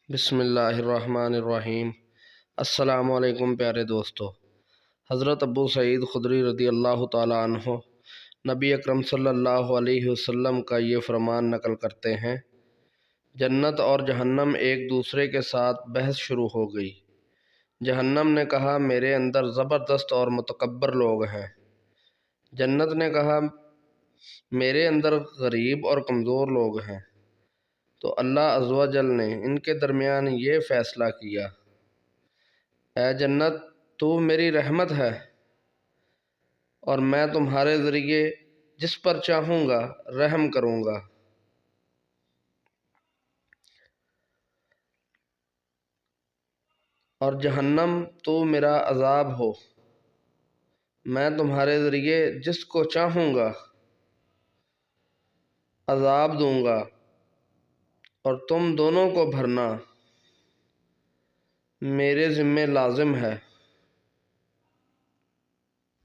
بسم اللہ الرحمن الرحیم۔ السلام علیکم پیارے دوستو۔ حضرت ابو سعید خدری رضی اللہ تعالیٰ عنہ نبی اکرم صلی اللہ علیہ وسلم کا یہ فرمان نقل کرتے ہیں، جنت اور جہنم ایک دوسرے کے ساتھ بحث شروع ہو گئی۔ جہنم نے کہا میرے اندر زبردست اور متکبر لوگ ہیں۔ جنت نے کہا میرے اندر غریب اور کمزور لوگ ہیں۔ تو اللہ عز و جل نے ان کے درمیان یہ فیصلہ کیا، اے جنت تو میری رحمت ہے اور میں تمہارے ذریعے جس پر چاہوں گا رحم کروں گا، اور جہنم تو میرا عذاب ہو، میں تمہارے ذریعے جس کو چاہوں گا عذاب دوں گا، اور تم دونوں کو بھرنا میرے ذمہ لازم ہے۔